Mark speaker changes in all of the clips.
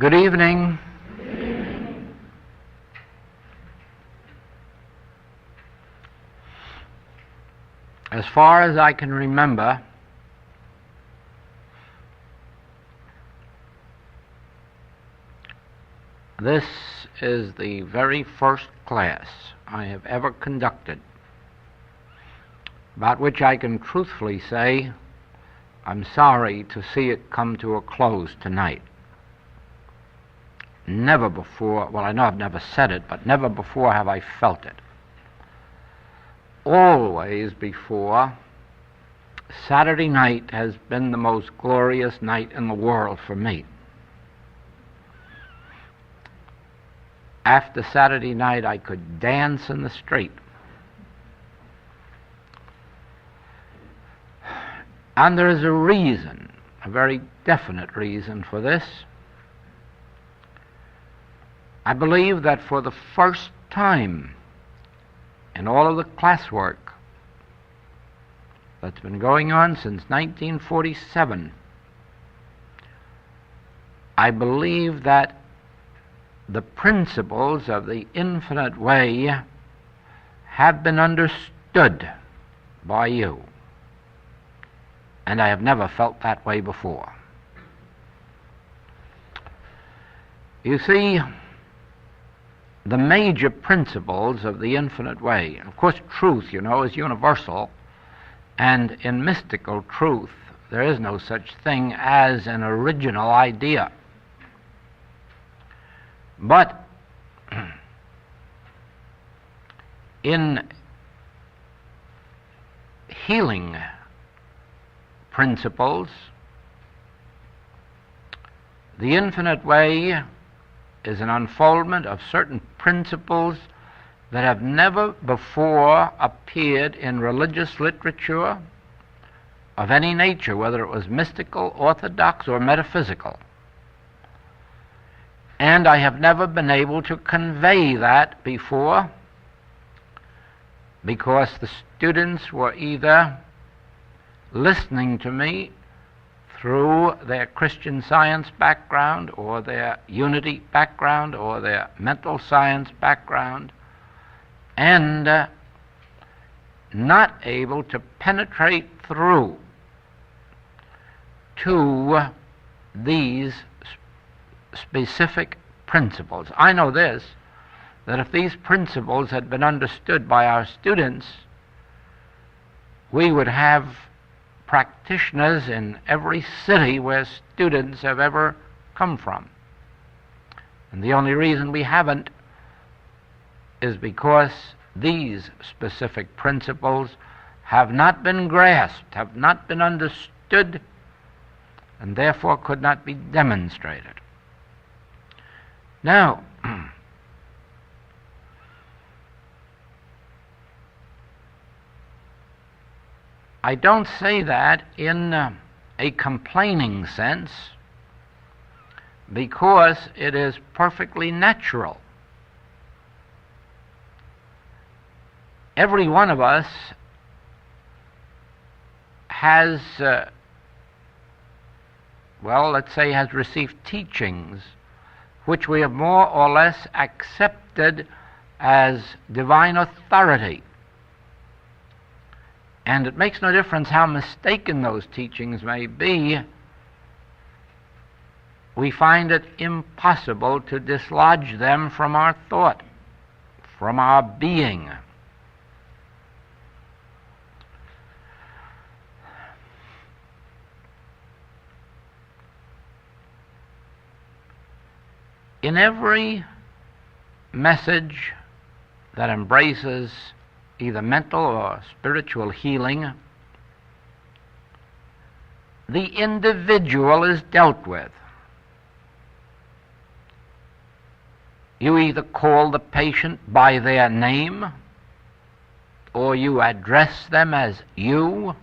Speaker 1: Good evening. As far as I can remember, this is the very first class I have ever conducted, about which I can truthfully say I'm sorry to see it come to a close tonight. Never before, well, I know I've never said it, but never before have I felt it. Always before, Saturday night has been the most glorious night in the world for me. After Saturday night, I could dance in the street. And there is a reason, a very definite reason for this. I believe that for the first time in all of the classwork that's been going on since 1947, I believe that the principles of the infinite way have been understood by you. And I have never felt that way before. You see, the major principles of the infinite way, of course truth, is universal, and in mystical truth there is no such thing as an original idea. But in healing principles, the infinite way is an unfoldment of certain principles that have never before appeared in religious literature of any nature, whether it was mystical, orthodox, or metaphysical. And I have never been able to convey that before, because the students were either listening to me through their Christian Science background or their unity background or their mental science background, and not able to penetrate through to these specific principles. I know this, that if these principles had been understood by our students, we would have practitioners in every city where students have ever come from. And the only reason we haven't is because these specific principles have not been grasped, have not been understood, and therefore could not be demonstrated. Now, I don't say that in a complaining sense, because it is perfectly natural. Every one of us has, has received teachings which we have more or less accepted as divine authority. And it makes no difference how mistaken those teachings may be, we find it impossible to dislodge them from our thought, from our being. In every message that embraces either mental or spiritual healing, the individual is dealt with. You either call the patient by their name, or you address them as you,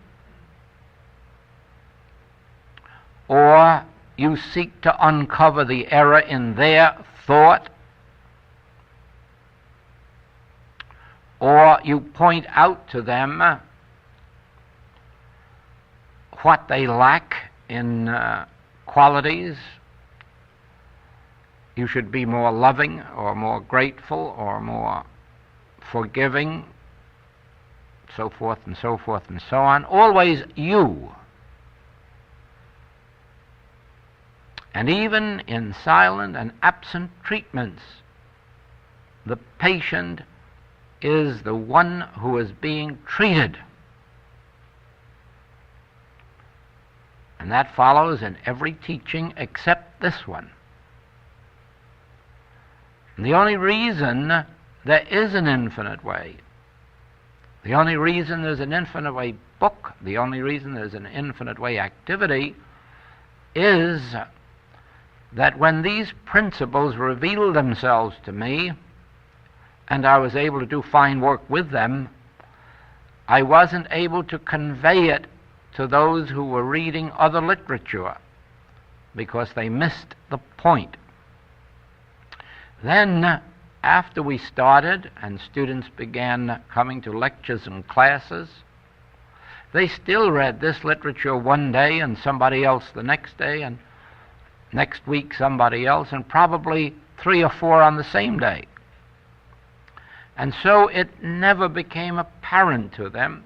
Speaker 1: or you seek to uncover the error in their thought, or you point out to them what they lack in qualities you should be more loving or more grateful or more forgiving, so forth and so forth and so on. Always you. And even in silent and absent treatments, the patient is the one who is being treated. And that follows in every teaching except this one. And the only reason there is an infinite way, the only reason there's an infinite way book, the only reason there's an infinite way activity is that when these principles revealed themselves to me and I was able to do fine work with them, I wasn't able to convey it to those who were reading other literature because they missed the point. Then, after we started and students began coming to lectures and classes, they still read this literature one day and somebody else the next day, and next week somebody else, and probably 3 or 4 on the same day. And so it never became apparent to them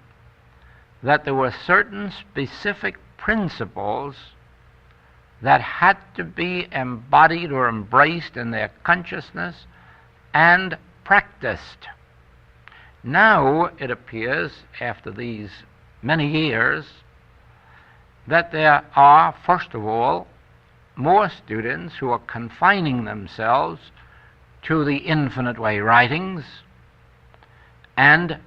Speaker 1: that there were certain specific principles that had to be embodied or embraced in their consciousness and practiced. Now it appears, after these many years, that there are, first of all, more students who are confining themselves to the infinite way writings and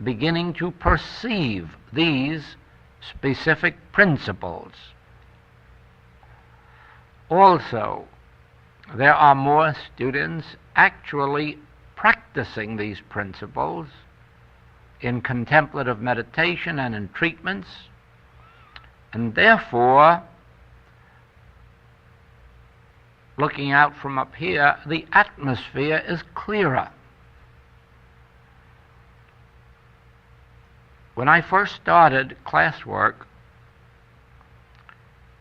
Speaker 1: beginning to perceive these specific principles. Also, there are more students actually practicing these principles in contemplative meditation and in treatments, and therefore, looking out from up here, the atmosphere is clearer. When I first started classwork,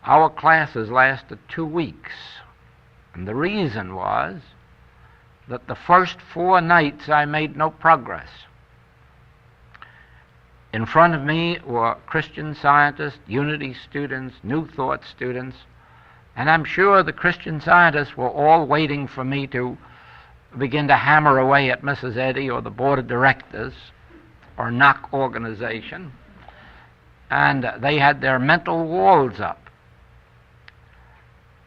Speaker 1: our classes lasted 2 weeks, and the reason was that the first 4 nights I made no progress. In front of me were Christian Scientists, Unity students, New Thought students, and I'm sure the Christian Scientists were all waiting for me to begin to hammer away at Mrs. Eddy or the board of directors or knock organization, and they had their mental walls up.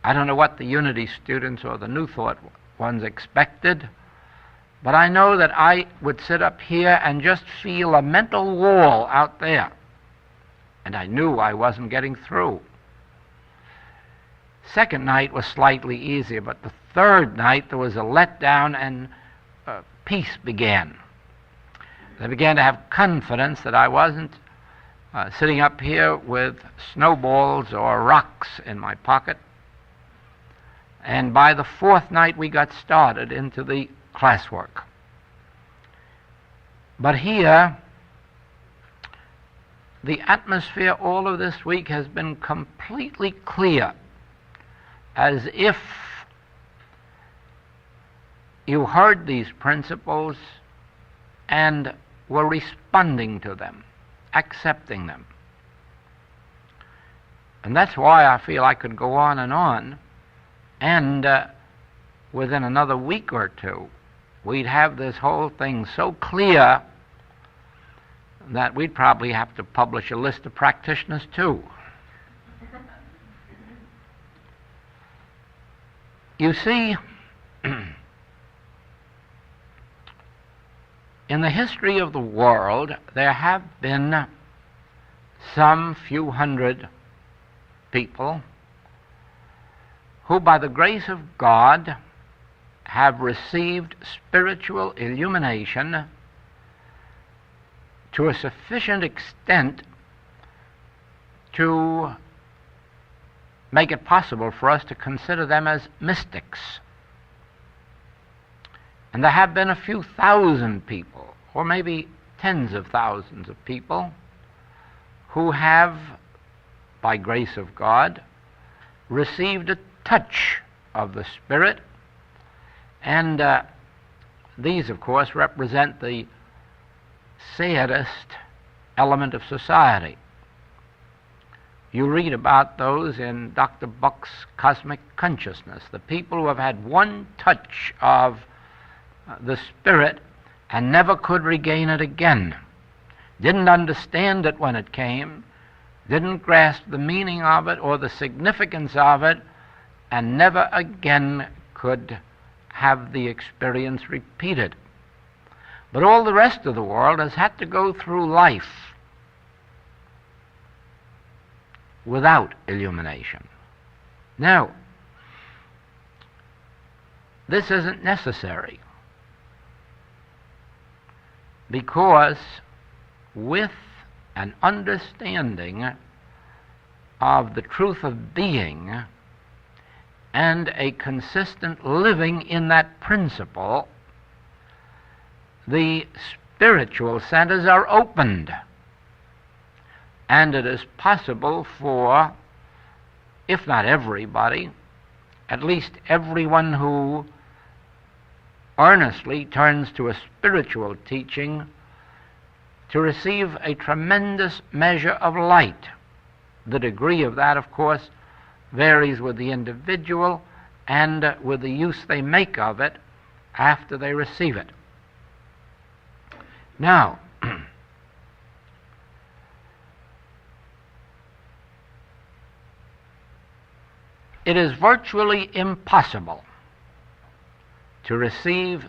Speaker 1: I don't know what the Unity students or the New Thought ones expected, but I know that I would sit up here and just feel a mental wall out there, and I knew I wasn't getting through. Second night was slightly easier, but the third night there was a letdown and peace began. They began to have confidence that I wasn't sitting up here with snowballs or rocks in my pocket. And by the 4th night we got started into the classwork. But here, the atmosphere all of this week has been completely clear, as if you heard these principles and were responding to them, accepting them. And that's why I feel I could go on, and within another week or 2, we'd have this whole thing so clear that we'd probably have to publish a list of practitioners too. You see, in the history of the world, there have been some few hundred people who, by the grace of God, have received spiritual illumination to a sufficient extent to make it possible for us to consider them as mystics. And there have been a few thousand people, or maybe tens of thousands of people, who have, by grace of God, received a touch of the Spirit, and these, of course, represent the saddest element of society. You read about those in Dr. Buck's Cosmic Consciousness, the people who have had one touch of the Spirit and never could regain it again, didn't understand it when it came, didn't grasp the meaning of it or the significance of it, and never again could have the experience repeated. But all the rest of the world has had to go through life without illumination. Now, this isn't necessary, because with an understanding of the truth of being and a consistent living in that principle, the spiritual centers are opened, and it is possible for, if not everybody, at least everyone who earnestly turns to a spiritual teaching, to receive a tremendous measure of light. The degree of that, of course, varies with the individual and with the use they make of it after they receive it. Now, it is virtually impossible to receive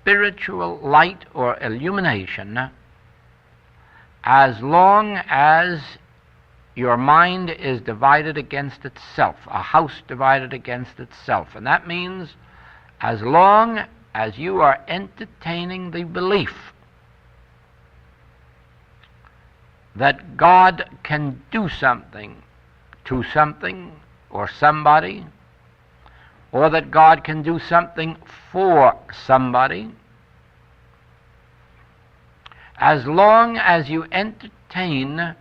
Speaker 1: spiritual light or illumination as long as your mind is divided against itself, a house divided against itself. And that means as long as you are entertaining the belief that God can do something to something or somebody, or that God can do something for somebody, as long as you entertain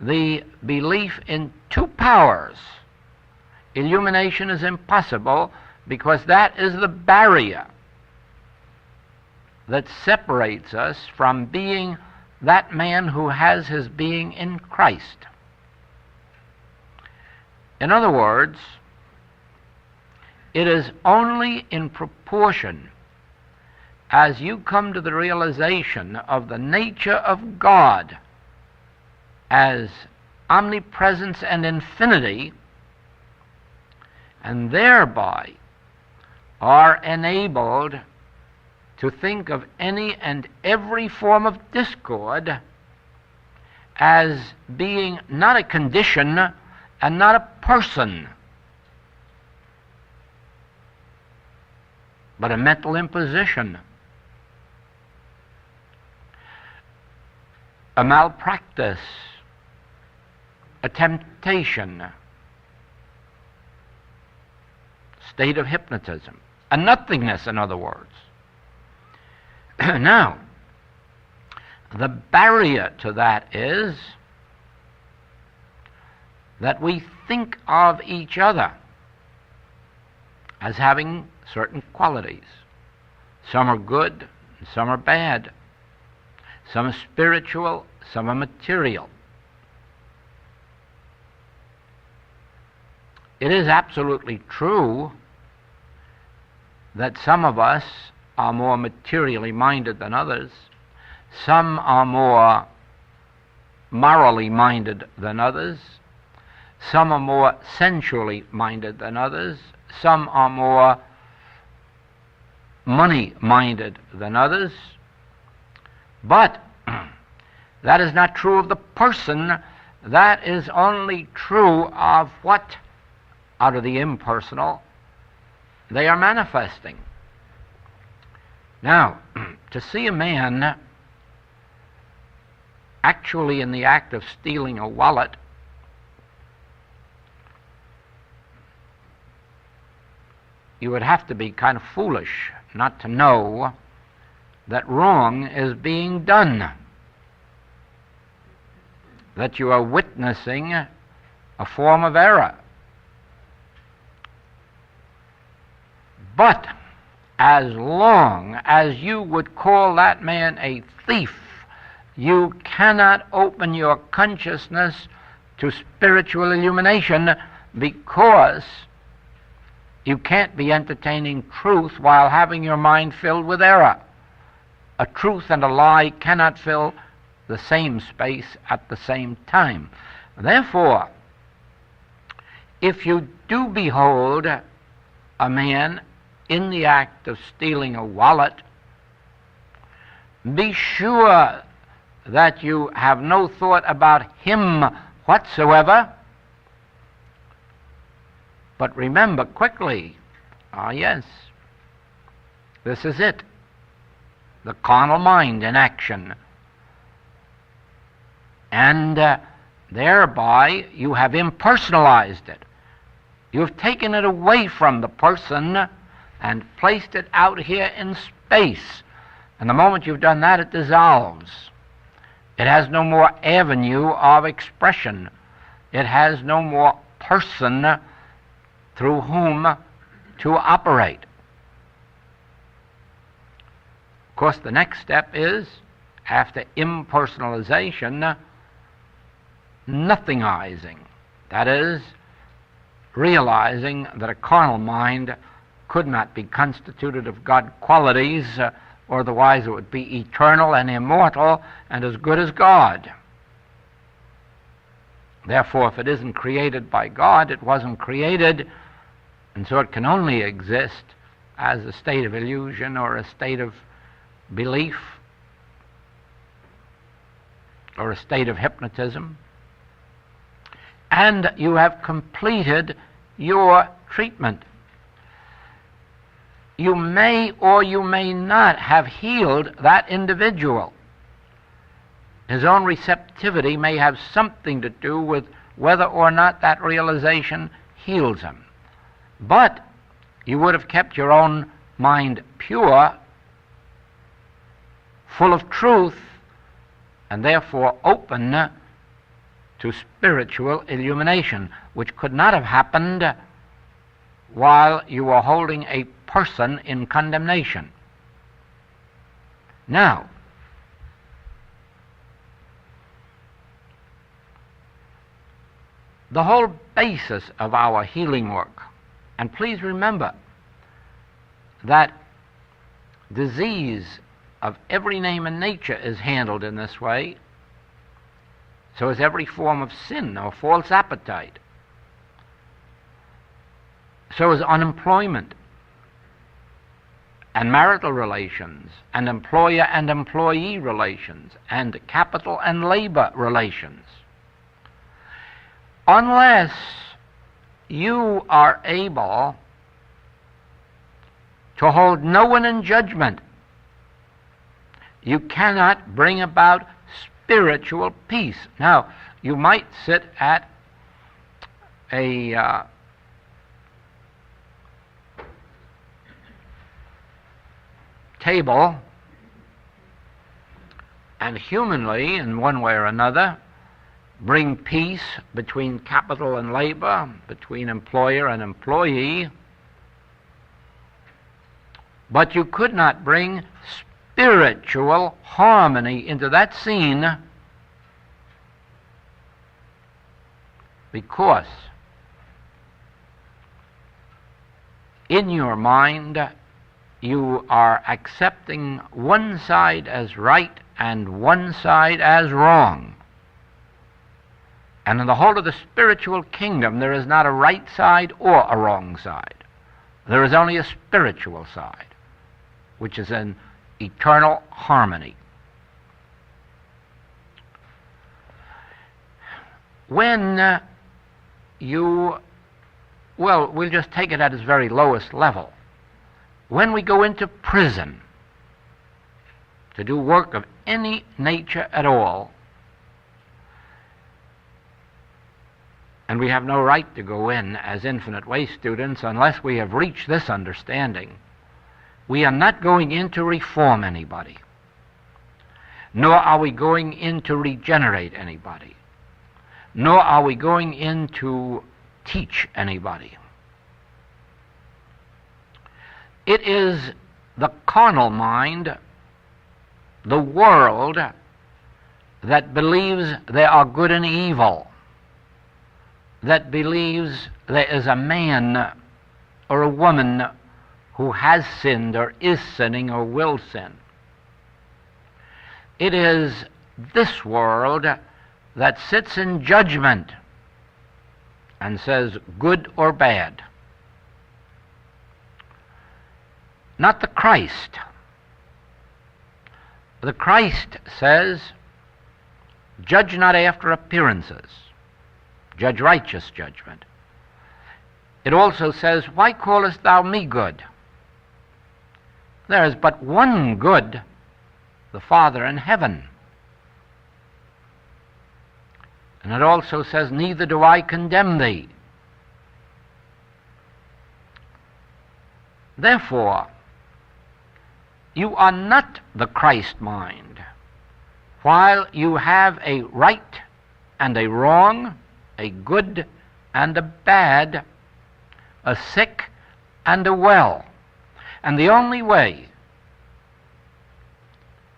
Speaker 1: the belief in two powers, illumination is impossible, because that is the barrier that separates us from being that man who has his being in Christ. In other words, it is only in proportion as you come to the realization of the nature of God as omnipresence and infinity, and thereby are enabled to think of any and every form of discord as being not a condition and not a person, but a mental imposition, a malpractice, a temptation, state of hypnotism, a nothingness, in other words. Now, the barrier to that is that we think of each other as having certain qualities. Some are good, and some are bad. Some are spiritual, some are material. It is absolutely true that some of us are more materially minded than others. Some are more morally minded than others. Some are more sensually minded than others. Some are more money-minded than others. But that is not true of the person. That is only true of what, out of the impersonal, they are manifesting. Now, to see a man actually in the act of stealing a wallet, you would have to be kind of foolish not to know that wrong is being done, that you are witnessing a form of error. But as long as you would call that man a thief, you cannot open your consciousness to spiritual illumination, because you can't be entertaining truth while having your mind filled with error. A truth and a lie cannot fill the same space at the same time. Therefore, if you do behold a man in the act of stealing a wallet, be sure that you have no thought about him whatsoever, but remember quickly, yes, this is it, the carnal mind in action. And thereby you have impersonalized it. You've taken it away from the person and placed it out here in space. And the moment you've done that, it dissolves. It has no more avenue of expression. It has no more person through whom to operate. Of course, the next step is, after impersonalization, nothingizing. That is, realizing that a carnal mind could not be constituted of God qualities, or otherwise it would be eternal and immortal and as good as God. Therefore, if it isn't created by God, it wasn't created, and so it can only exist as a state of illusion or a state of belief or a state of hypnotism. And you have completed your treatment. You may or you may not have healed that individual. His own receptivity may have something to do with whether or not that realization heals him. But you would have kept your own mind pure, full of truth, and therefore open to spiritual illumination, which could not have happened while you were holding a person in condemnation. Now, the whole basis of our healing work, and please remember that disease of every name in nature is handled in this way, so is every form of sin or false appetite. So is unemployment, and marital relations, and employer and employee relations, and capital and labor relations. Unless you are able to hold no one in judgment, you cannot bring about spiritual peace. Now, you might sit at a table and humanly, in one way or another, bring peace between capital and labor, between employer and employee, but you could not bring spiritual harmony into that scene, because in your mind you are accepting one side as right and one side as wrong. And in the whole of the spiritual kingdom, there is not a right side or a wrong side. There is only a spiritual side, which is in eternal harmony. When we'll just take it at its very lowest level. When we go into prison to do work of any nature at all, and we have no right to go in as infinite way students unless we have reached this understanding, we are not going in to reform anybody, nor are we going in to regenerate anybody, nor are we going in to teach anybody. It is the carnal mind, the world, that believes there are good and evil, that believes there is a man or a woman who has sinned or is sinning or will sin. It is this world that sits in judgment and says good or bad. Not the Christ. The Christ says, judge not after appearances, judge righteous judgment. It also says, why callest thou me good? There is but one good, the Father in heaven. And it also says, neither do I condemn thee. Therefore, you are not the Christ mind, while you have a right and a wrong, a good and a bad, a sick and a well. And the only way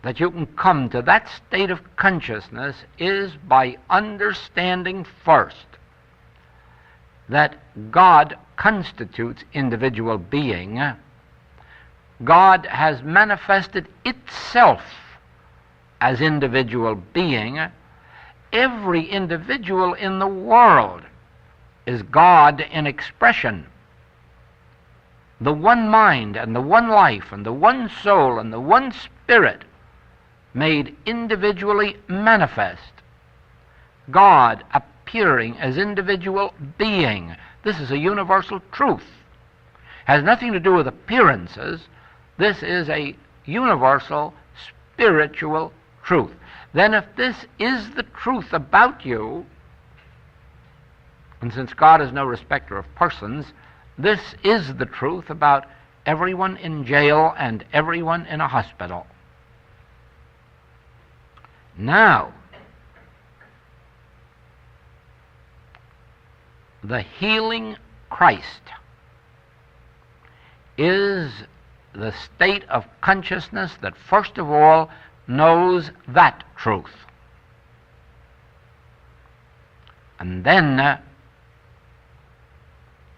Speaker 1: that you can come to that state of consciousness is by understanding first that God constitutes individual being. God has manifested itself as individual being. Every individual in the world is God in expression. The one mind and the one life and the one soul and the one spirit made individually manifest. God appearing as individual being. This is a universal truth. Has nothing to do with appearances. This is a universal spiritual truth. Then if this is the truth about you, and since God is no respecter of persons, this is the truth about everyone in jail and everyone in a hospital. Now, the healing Christ is the state of consciousness that first of all knows that truth. And then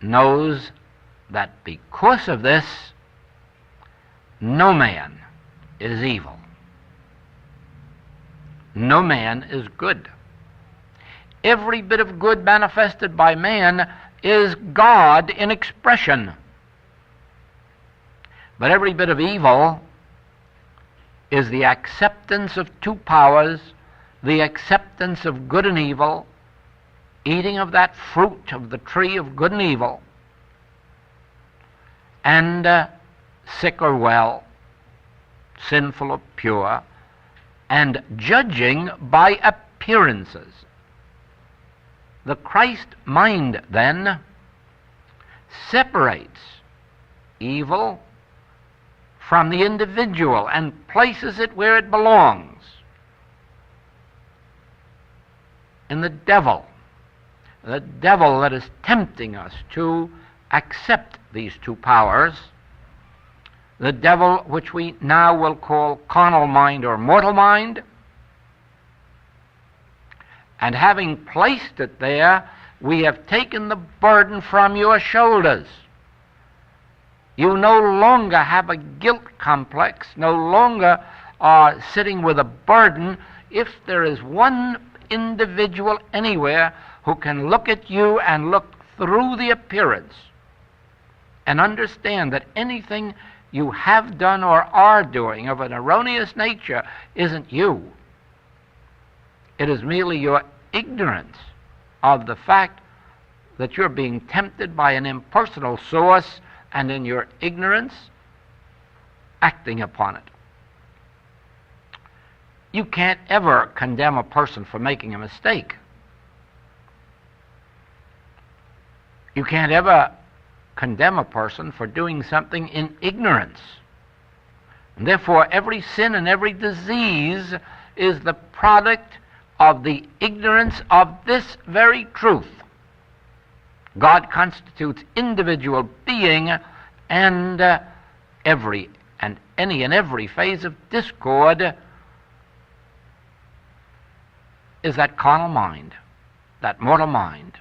Speaker 1: knows that because of this, no man is evil. No man is good. Every bit of good manifested by man is God in expression. But every bit of evil is the acceptance of two powers, the acceptance of good and evil, eating of that fruit of the tree of good and evil, and sick or well, sinful or pure, and judging by appearances. The Christ mind, then, separates evil from the individual and places it where it belongs, in the devil that is tempting us to accept these two powers, the devil which we now will call carnal mind or mortal mind. And having placed it there, we have taken the burden from your shoulders. You no longer have a guilt complex, no longer are sitting with a burden. If there is one individual anywhere who can look at you and look through the appearance and understand that anything you have done or are doing of an erroneous nature isn't you. It is merely your ignorance of the fact that you're being tempted by an impersonal source, and in your ignorance, acting upon it. You can't ever condemn a person for making a mistake. You can't ever condemn a person for doing something in ignorance. And therefore, every sin and every disease is the product of the ignorance of this very truth. God constitutes individual being, and every phase of discord is that carnal mind, that mortal mind.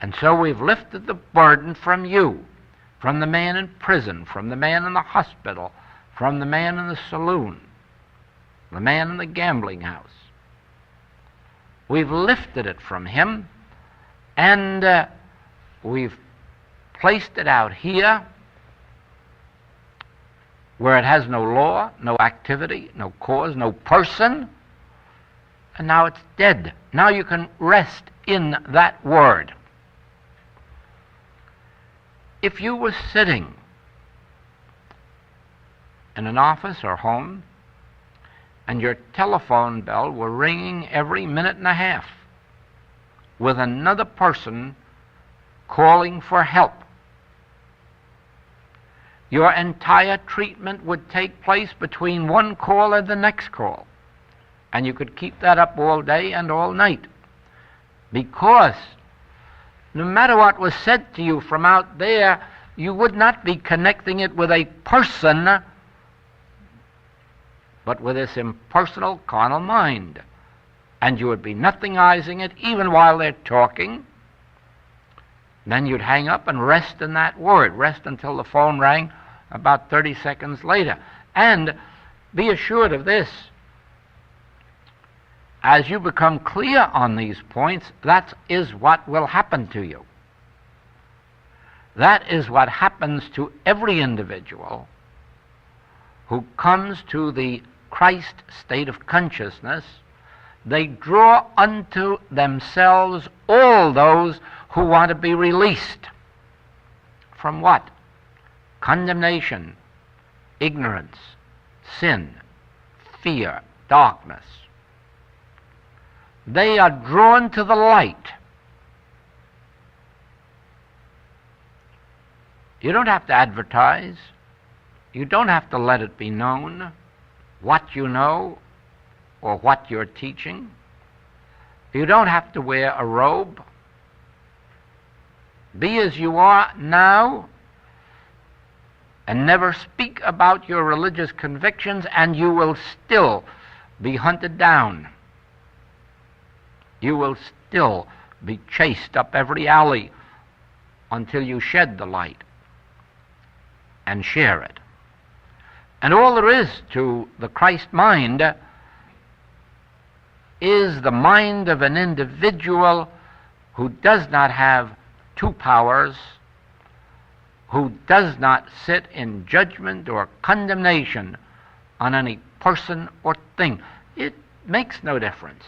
Speaker 1: And so we've lifted the burden from you, from the man in prison, from the man in the hospital, from the man in the saloon, the man in the gambling house. We've lifted it from him, and we've placed it out here where it has no law, no activity, no cause, no person, and now it's dead. Now you can rest in that word. If you were sitting in an office or home and your telephone bell were ringing every minute and a half with another person calling for help, your entire treatment would take place between one call and the next call. And you could keep that up all day and all night. Because no matter what was said to you from out there, you would not be connecting it with a person, but with this impersonal carnal mind. And you would be nothingizing it even while they're talking. Then you'd hang up and rest in that word. Rest until the phone rang about 30 seconds later. And be assured of this. As you become clear on these points, that is what will happen to you. That is what happens to every individual who comes to the Christ state of consciousness. They draw unto themselves all those who want to be released. From what? Condemnation, ignorance, sin, fear, darkness. They are drawn to the light. You don't have to advertise. You don't have to let it be known what you know or what you're teaching. You don't have to wear a robe. Be as you are now and never speak about your religious convictions, and you will still be hunted down. You will still be chased up every alley until you shed the light and share it. And all there is to the Christ mind is the mind of an individual who does not have two powers, who does not sit in judgment or condemnation on any person or thing. It makes no difference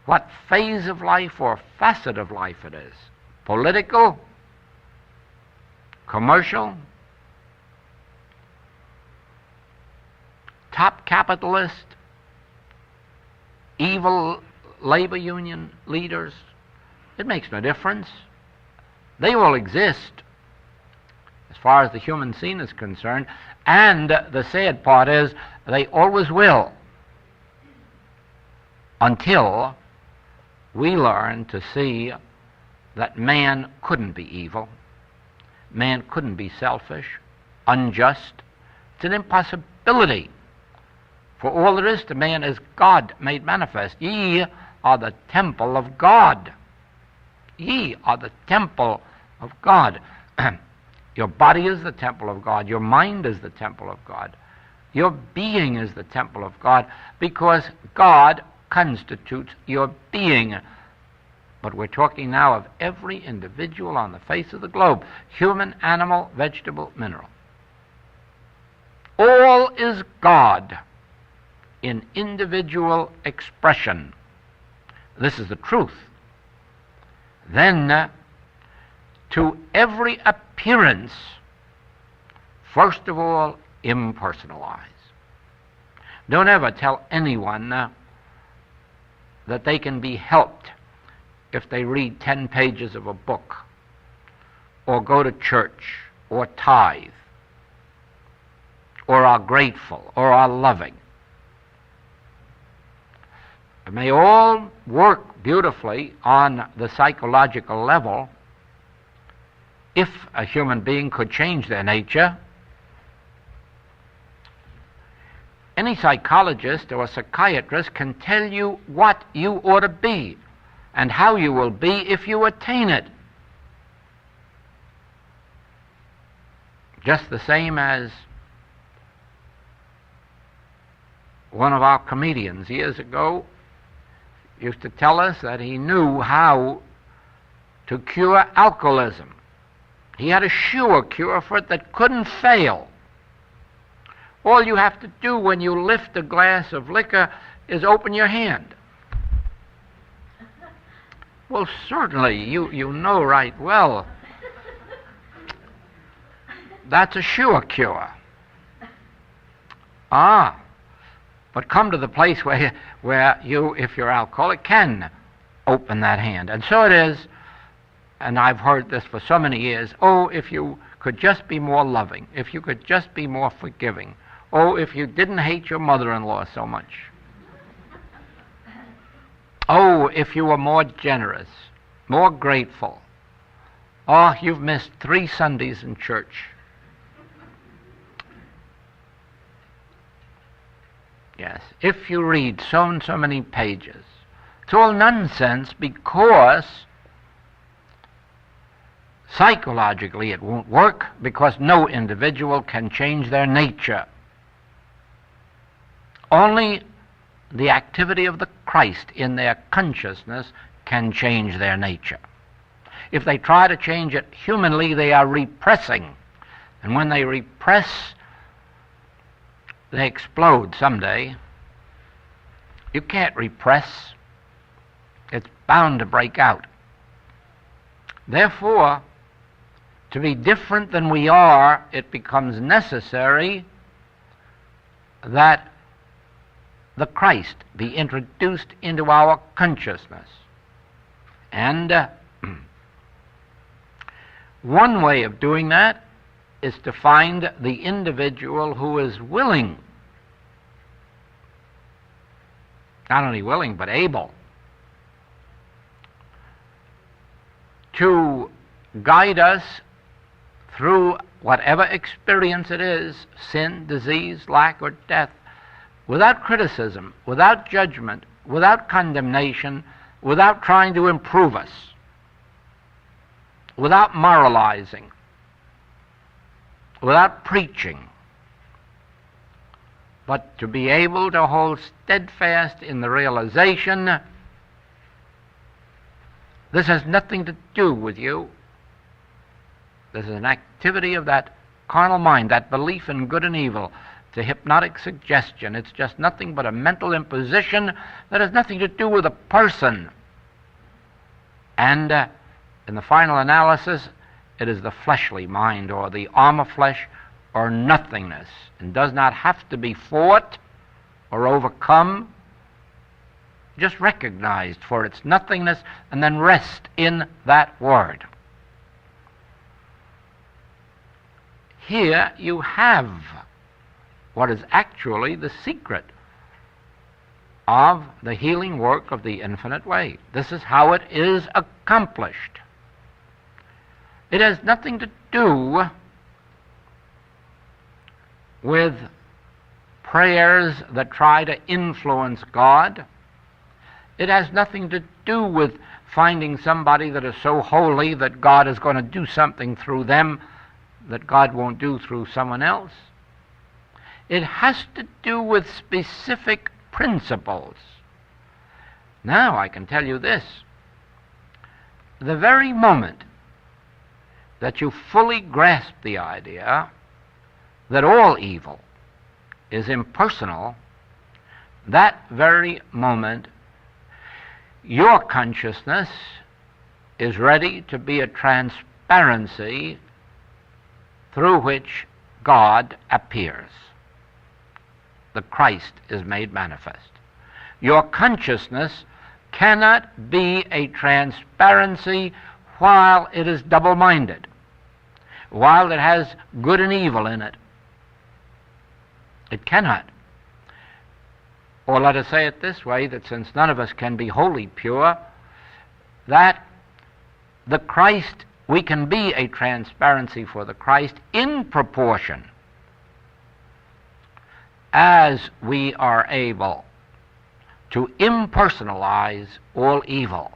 Speaker 1: what phase of life or facet of life it is. Political, commercial, top capitalist, evil labor union leaders. It makes no difference. They all exist as far as the human scene is concerned, and the sad part is they always will, until we learn to see that man couldn't be evil, man couldn't be selfish, unjust. It's an impossibility. For all there is to man is God made manifest. Ye are the temple of God. Ye are the temple of God. Your body is the temple of God. Your mind is the temple of God. Your being is the temple of God, because God constitutes your being. But we're talking now of every individual on the face of the globe, human, animal, vegetable, mineral. All is God in individual expression. This is the truth. Then, to every appearance, first of all, impersonalize. Don't ever tell anyone that they can be helped if they read 10 pages of a book, or go to church, or tithe, or are grateful, or are loving. It may all work beautifully on the psychological level, if a human being could change their nature, any psychologist or psychiatrist can tell you what you ought to be and how you will be if you attain it. Just the same as one of our comedians years ago used to tell us that he knew how to cure alcoholism. He had a sure cure for it that couldn't fail. All you have to do when you lift a glass of liquor is open your hand. Well, certainly, you know right well that's a sure cure. But come to the place where you, if you're alcoholic, can open that hand. And so it is, and I've heard this for so many years, oh, if you could just be more loving, if you could just be more forgiving, oh, if you didn't hate your mother-in-law so much, oh, if you were more generous, more grateful, oh, you've missed 3 Sundays in church. Yes, if you read so and so many pages. It's all nonsense because psychologically it won't work, because no individual can change their nature. Only the activity of the Christ in their consciousness can change their nature. If they try to change it humanly, they are repressing. And when they repress, they explode someday. You can't repress. It's bound to break out. Therefore, to be different than we are, it becomes necessary that the Christ be introduced into our consciousness. And one way of doing that is to find the individual who is willing, not only willing, but able to guide us through whatever experience it is, sin, disease, lack, or death, without criticism, without judgment, without condemnation, without trying to improve us, without moralizing, without preaching, but to be able to hold steadfast in the realization this has nothing to do with you. This is an activity of that carnal mind, that belief in good and evil. It's a hypnotic suggestion. It's just nothing but a mental imposition that has nothing to do with a person. And in the final analysis, it is the fleshly mind, or the arm of flesh, or nothingness, and does not have to be fought or overcome, just recognized for its nothingness, and then rest in that word. Here you have what is actually the secret of the healing work of the infinite way. This is how it is accomplished. It has nothing to do with prayers that try to influence God. It has nothing to do with finding somebody that is so holy that God is going to do something through them that God won't do through someone else. It has to do with specific principles. Now I can tell you this. The very moment that you fully grasp the idea that all evil is impersonal, that very moment your consciousness is ready to be a transparency through which God appears. The Christ is made manifest. Your consciousness cannot be a transparency while it is double-minded, while it has good and evil in it. It cannot. Or let us say it this way, that since none of us can be wholly pure, that the Christ we can be a transparency for the Christ in proportion as we are able to impersonalize all evil.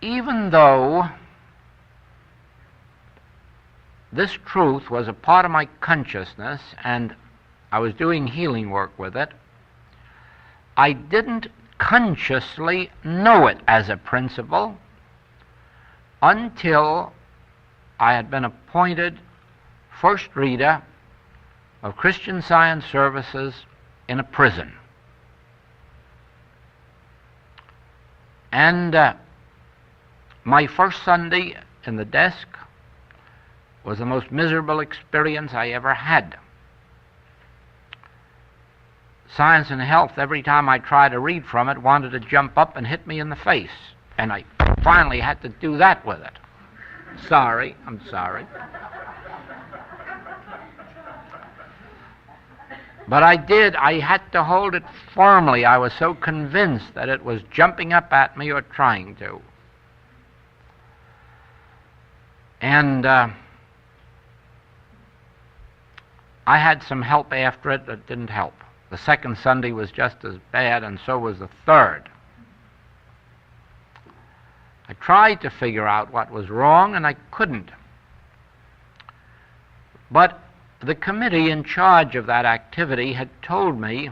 Speaker 1: Even though this truth was a part of my consciousness and I was doing healing work with it, I didn't consciously know it as a principle until I had been appointed first reader of Christian Science Services in a prison. And my first Sunday in the desk was the most miserable experience I ever had. Science and Health, every time I tried to read from it, wanted to jump up and hit me in the face. And I finally had to do that with it. Sorry, I'm sorry. But I did. I had to hold it firmly. I was so convinced that it was jumping up at me or trying to. And I had some help after it that didn't help. The second Sunday was just as bad, and so was the third. I tried to figure out what was wrong, and I couldn't. But the committee in charge of that activity had told me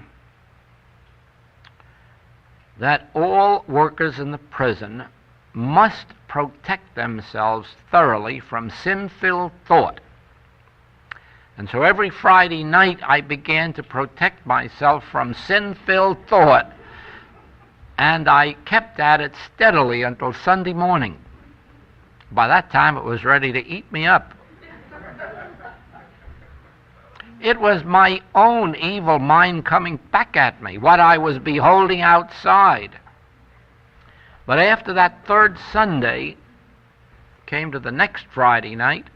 Speaker 1: that all workers in the prison must protect themselves thoroughly from sin-filled thought. And so every Friday night I began to protect myself from sin-filled thought, and I kept at it steadily until Sunday morning. By that time it was ready to eat me up. It was my own evil mind coming back at me, what I was beholding outside. But after that third Sunday, came to the next Friday night,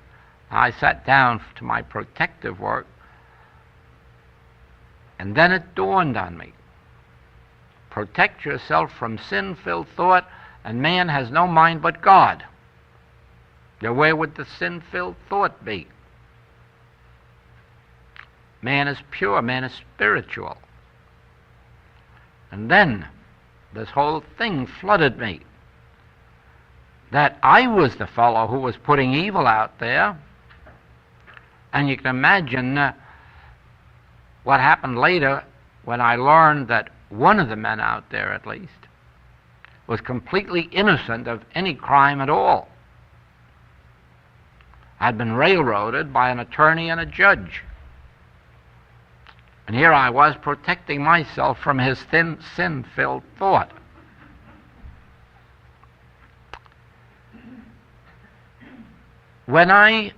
Speaker 1: I sat down to my protective work, and then it dawned on me. Protect yourself from sin-filled thought, and man has no mind but God. Now, where would the sin-filled thought be? Man is pure, man is spiritual. And then this whole thing flooded me, that I was the fellow who was putting evil out there. And you can imagine what happened later when I learned that one of the men out there, at least, was completely innocent of any crime at all. I'd been railroaded by an attorney and a judge. And here I was protecting myself from his thin, sin-filled thought. When I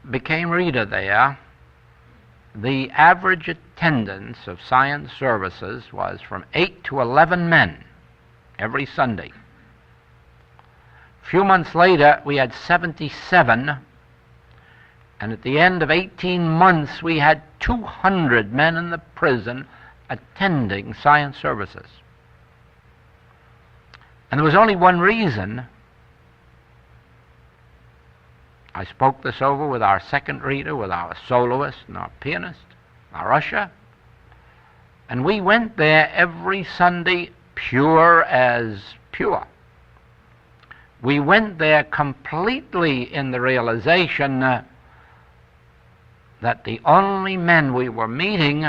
Speaker 1: became reader there, the average attendance of Science Services was from 8 to 11 men every Sunday. A few months later, we had 77, and at the end of 18 months, we had 200 men in the prison attending Science Services. And there was only one reason. I spoke this over with our second reader, with our soloist and our pianist, our usher, and we went there every Sunday pure as pure. We went there completely in the realization that the only men we were meeting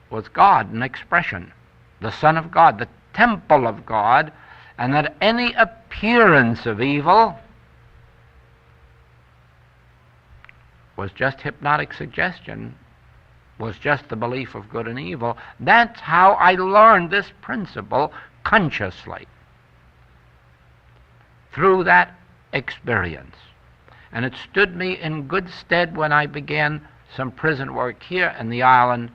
Speaker 1: was God in expression, the Son of God, the temple of God, and that any appearance of evil was just hypnotic suggestion, was just the belief of good and evil. That's how I learned this principle consciously, through that experience. And it stood me in good stead when I began some prison work here in the island,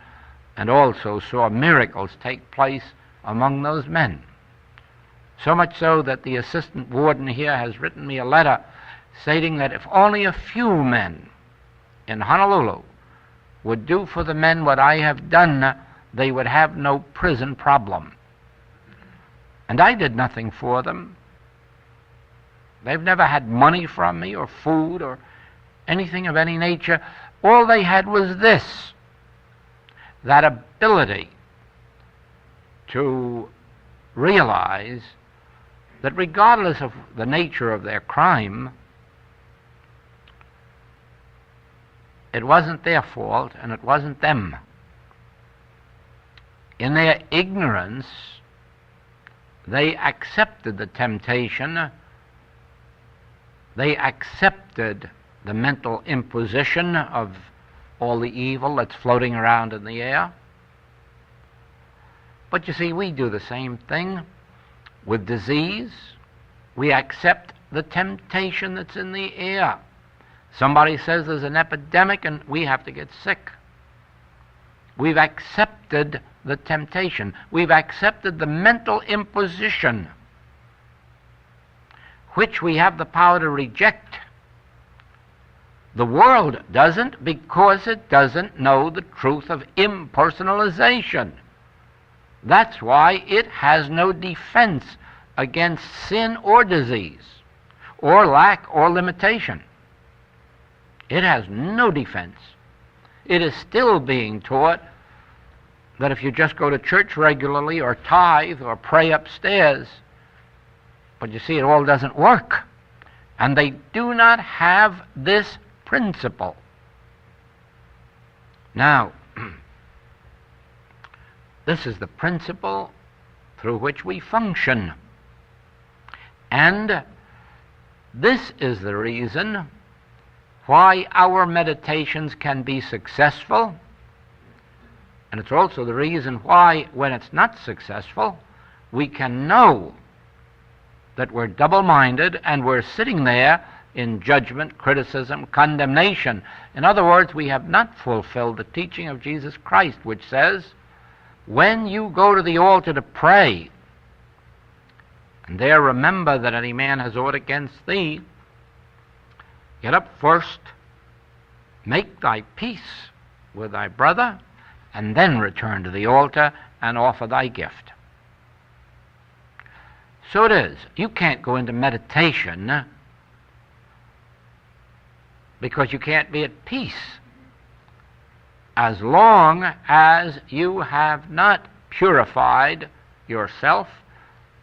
Speaker 1: and also saw miracles take place among those men. So much so that the assistant warden here has written me a letter stating that if only a few men in Honolulu would do for the men what I have done, they would have no prison problem. And I did nothing for them. They've never had money from me or food or anything of any nature. All they had was this, that ability to realize that regardless of the nature of their crime, it wasn't their fault and it wasn't them. In their ignorance, they accepted the temptation, they accepted the mental imposition of all the evil that's floating around in the air. But you see, we do the same thing with disease. We accept the temptation that's in the air. Somebody says there's an epidemic and we have to get sick. We've accepted the temptation. We've accepted the mental imposition, which we have the power to reject. The world doesn't, because it doesn't know the truth of impersonalization. That's why it has no defense against sin or disease, or lack or limitation. It has no defense. It is still being taught that if you just go to church regularly or tithe or pray upstairs, but you see, it all doesn't work. And they do not have this principle. Now, this is the principle through which we function. And this is the reason why our meditations can be successful. And it's also the reason why, when it's not successful, we can know that we're double-minded and we're sitting there in judgment, criticism, condemnation. In other words, we have not fulfilled the teaching of Jesus Christ, which says, when you go to the altar to pray, and there remember that any man has aught against thee, get up first, make thy peace with thy brother, and then return to the altar and offer thy gift. So it is. You can't go into meditation because you can't be at peace as long as you have not purified yourself.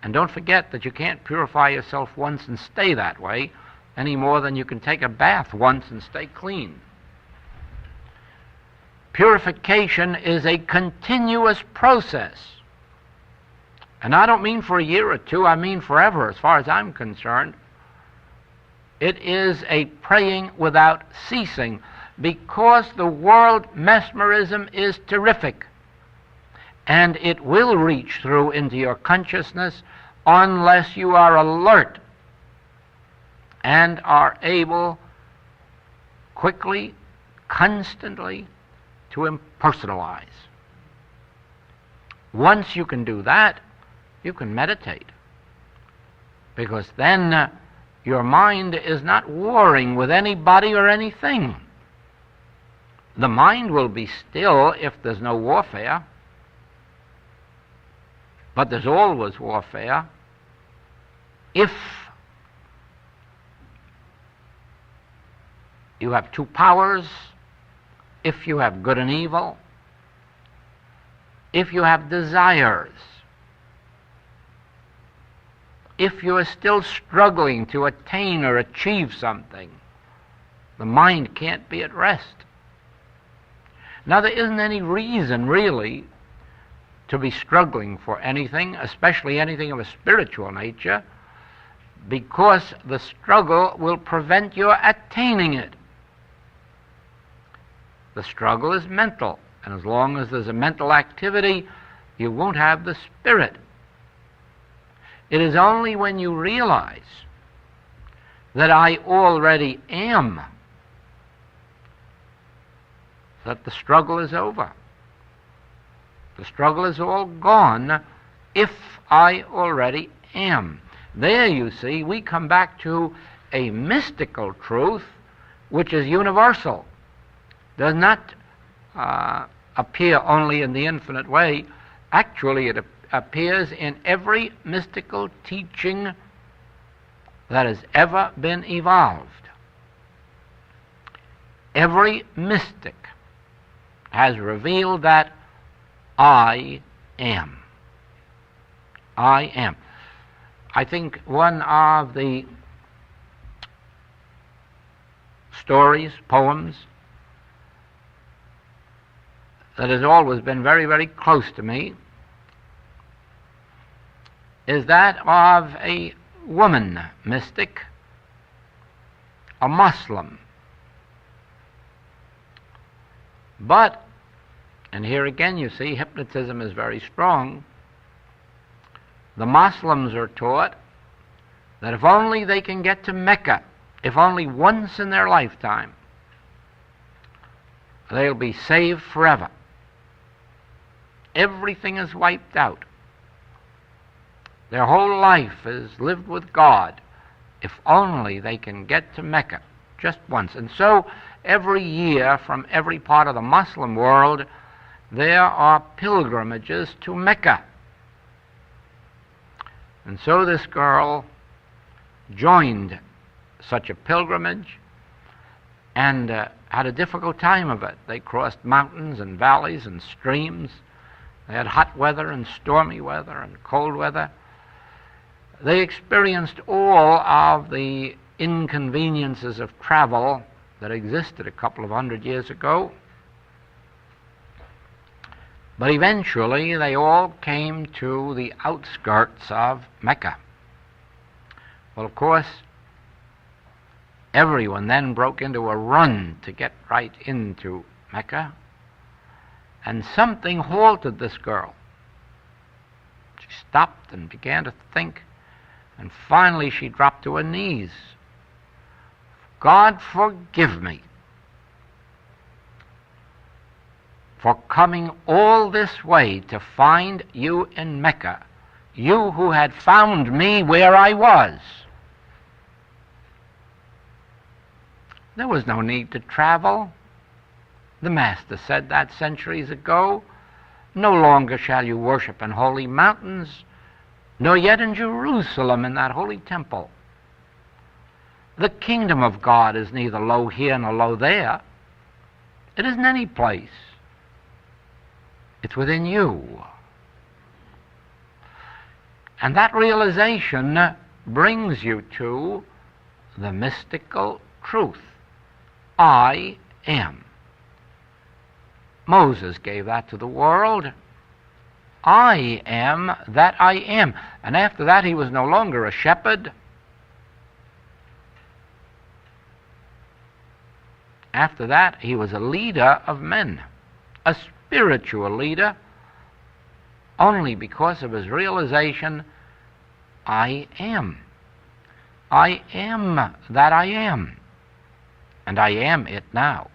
Speaker 1: And don't forget that you can't purify yourself once and stay that way any more than you can take a bath once and stay clean. Purification is a continuous process. And I don't mean for a year or two, I mean forever, as far as I'm concerned. It is a praying without ceasing, because the world mesmerism is terrific, and it will reach through into your consciousness unless you are alert and are able quickly, constantly to impersonalize. Once you can do that, you can meditate, because then your mind is not warring with anybody or anything. The mind will be still if there's no warfare, but there's always warfare if you have two powers, if you have good and evil, if you have desires, if you are still struggling to attain or achieve something, the mind can't be at rest. Now, there isn't any reason, really, to be struggling for anything, especially anything of a spiritual nature, because the struggle will prevent your attaining it. The struggle is mental, and as long as there's a mental activity, you won't have the spirit. It is only when you realize that I already am that the struggle is over. The struggle is all gone if I already am. There, you see, we come back to a mystical truth which is universal, does not appear only in the infinite way. Actually, it appears in every mystical teaching that has ever been evolved. Every mystic has revealed that I am. I am. I think one of the stories, poems, that has always been very, very close to me is that of a woman mystic, a Muslim. But, and here again you see, hypnotism is very strong. The Muslims are taught that if only they can get to Mecca, if only once in their lifetime, they'll be saved forever. Everything is wiped out. Their whole life is lived with God, if only they can get to Mecca just once. And so every year from every part of the Muslim world there are pilgrimages to Mecca. And so this girl joined such a pilgrimage and had a difficult time of it. They crossed mountains and valleys and streams. They had hot weather and stormy weather and cold weather. They experienced all of the inconveniences of travel that existed a couple of 100 years ago. But eventually they all came to the outskirts of Mecca. Well, of course, everyone then broke into a run to get right into Mecca, and something halted this girl. She stopped and began to think, and finally she dropped to her knees. God, forgive me for coming all this way to find you in Mecca, you who had found me where I was. There was no need to travel. The Master said that centuries ago. No longer shall you worship in holy mountains, nor yet in Jerusalem in that holy temple. The kingdom of God is neither low here nor low there. It isn't any place. It's within you. And that realization brings you to the mystical truth. I am. Moses gave that to the world. I am that I am. And after that he was no longer a shepherd. After that he was a leader of men, a spiritual leader, only because of his realization, I am. I am that I am. And I am it now.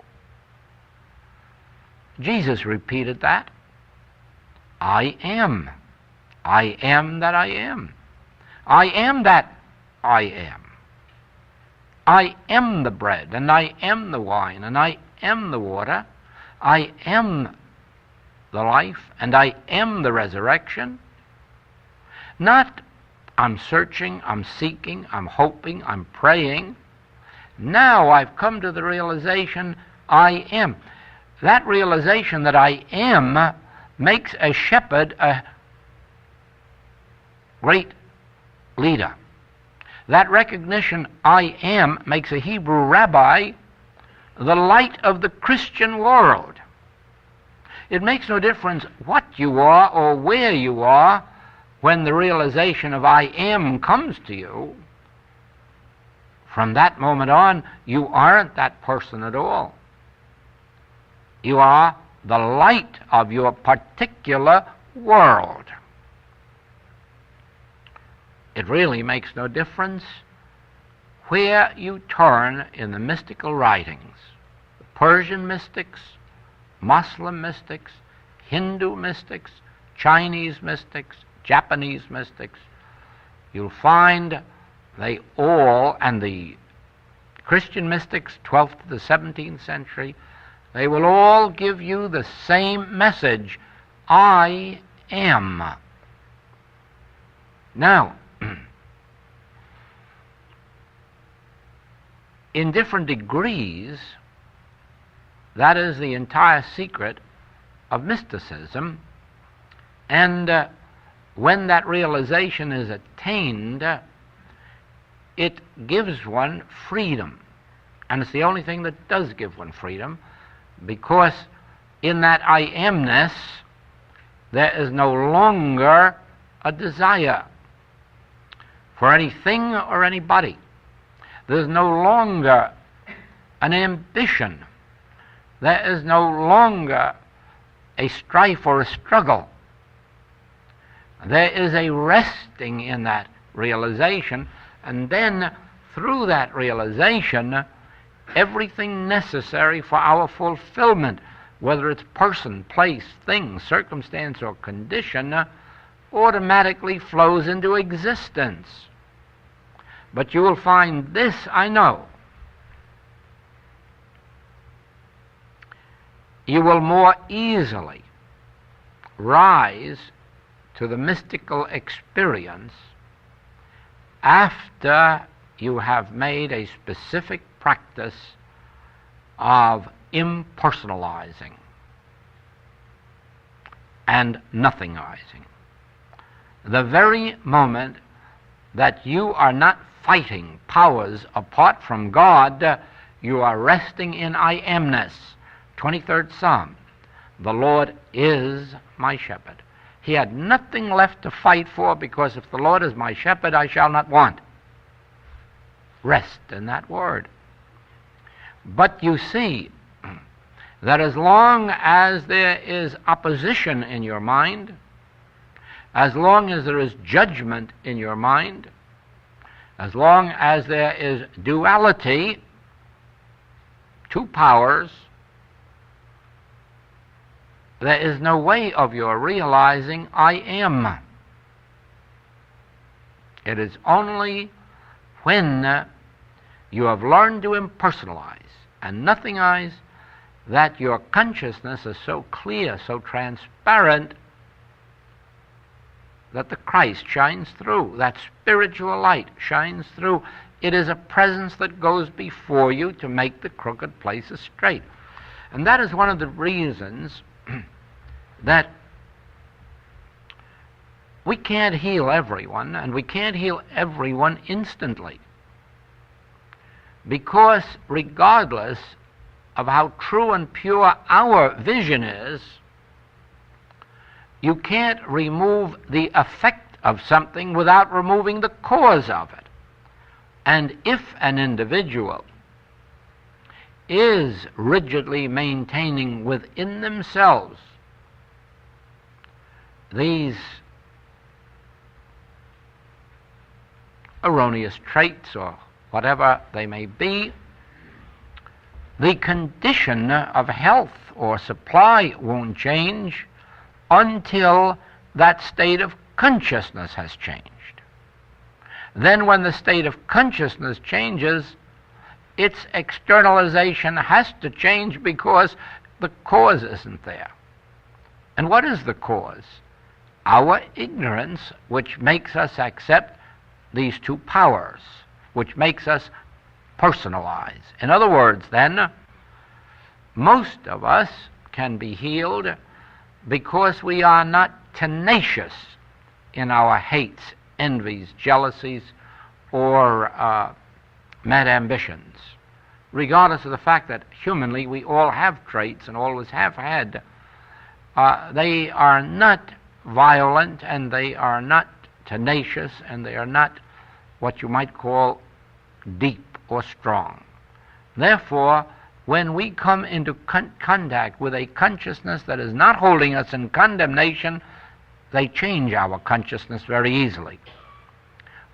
Speaker 1: Jesus repeated that. I am. I am that I am. I am that I am. I am the bread, and I am the wine, and I am the water. I am the life, and I am the resurrection. Not I'm searching, I'm seeking, I'm hoping, I'm praying. Now I've come to the realization I am. That realization that I am makes a shepherd a great leader. That recognition I am makes a Hebrew rabbi the light of the Christian world. It makes no difference what you are or where you are when the realization of I am comes to you. From that moment on, you aren't that person at all. You are the light of your particular world. It really makes no difference where you turn in the mystical writings. The Persian mystics, Muslim mystics, Hindu mystics, Chinese mystics, Japanese mystics, you'll find they all, and the Christian mystics, 12th to the 17th century, They will all give you the same message: I am. Now, in different degrees, that is the entire secret of mysticism, and when that realization is attained, it gives one freedom. And it's the only thing that does give one freedom, because in that I amness, there is no longer a desire for anything or anybody. There's no longer an ambition. There is no longer a strife or a struggle. There is a resting in that realization, and then through that realization, everything necessary for our fulfillment, whether it's person, place, thing, circumstance, or condition, automatically flows into existence. But you will find this, I know: you will more easily rise to the mystical experience after you have made a specific practice of impersonalizing and nothingizing. The very moment that you are not fighting powers apart from God, you are resting in I amness. 23rd Psalm: the Lord is my shepherd. He had nothing left to fight for, because if the Lord is my shepherd, I shall not want. Rest in that word. But you see that as long as there is opposition in your mind, as long as there is judgment in your mind, as long as there is duality, two powers, there is no way of your realizing I am. It is only when you have learned to impersonalize and nothingize that your consciousness is so clear, so transparent, that the Christ shines through, that spiritual light shines through. It is a presence that goes before you to make the crooked places straight. And that is one of the reasons that we can't heal everyone, and we can't heal everyone instantly. Because regardless of how true and pure our vision is, you can't remove the effect of something without removing the cause of it. And if an individual is rigidly maintaining within themselves these erroneous traits, or whatever they may be, the condition of health or supply won't change until that state of consciousness has changed. Then when the state of consciousness changes, its externalization has to change, because the cause isn't there. And what is the cause? Our ignorance, which makes us accept these two powers, which makes us personalize. In other words, then, most of us can be healed because we are not tenacious in our hates, envies, jealousies, or mad ambitions, regardless of the fact that humanly we all have traits and always have had. They are not violent, and they are not tenacious, and they are not what you might call deep or strong. Therefore, when we come into contact with a consciousness that is not holding us in condemnation, they change our consciousness very easily.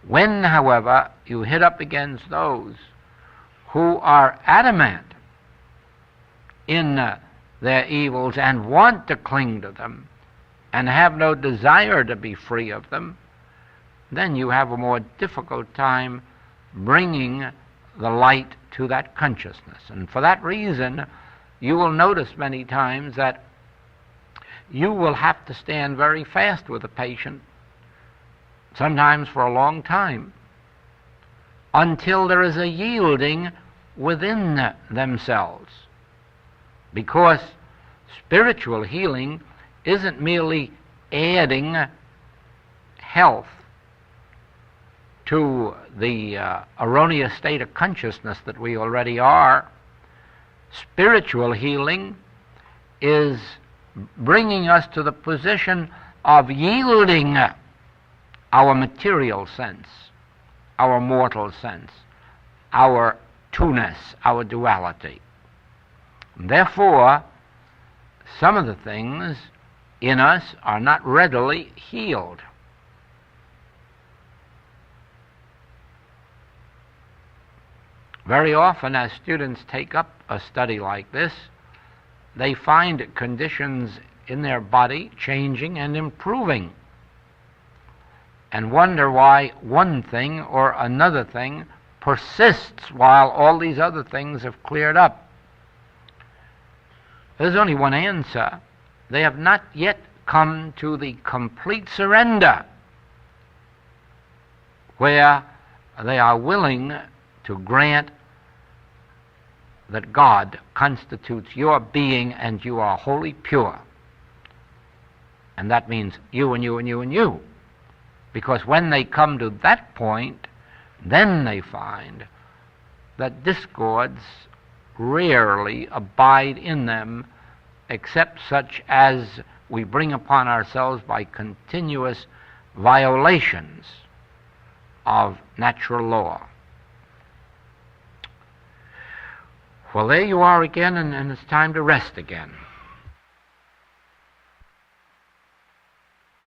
Speaker 1: When, however, you hit up against those who are adamant in their evils and want to cling to them and have no desire to be free of them, then you have a more difficult time bringing the light to that consciousness. And for that reason, you will notice many times that you will have to stand very fast with a patient, sometimes for a long time, until there is a yielding within themselves. Because spiritual healing isn't merely adding health to the erroneous state of consciousness that we already are. Spiritual healing is bringing us to the position of yielding our material sense, our mortal sense, our two-ness, our duality. Therefore, some of the things in us are not readily healed. Very often, as students take up a study like this, they find conditions in their body changing and improving, and wonder why one thing or another thing persists while all these other things have cleared up. There's only one answer. They have not yet come to the complete surrender where they are willing to grant that God constitutes your being and you are wholly pure. And that means you and you and you and you. Because when they come to that point, then they find that discords rarely abide in them, except such as we bring upon ourselves by continuous violations of natural law. Well, there you are again, and it's time to rest again.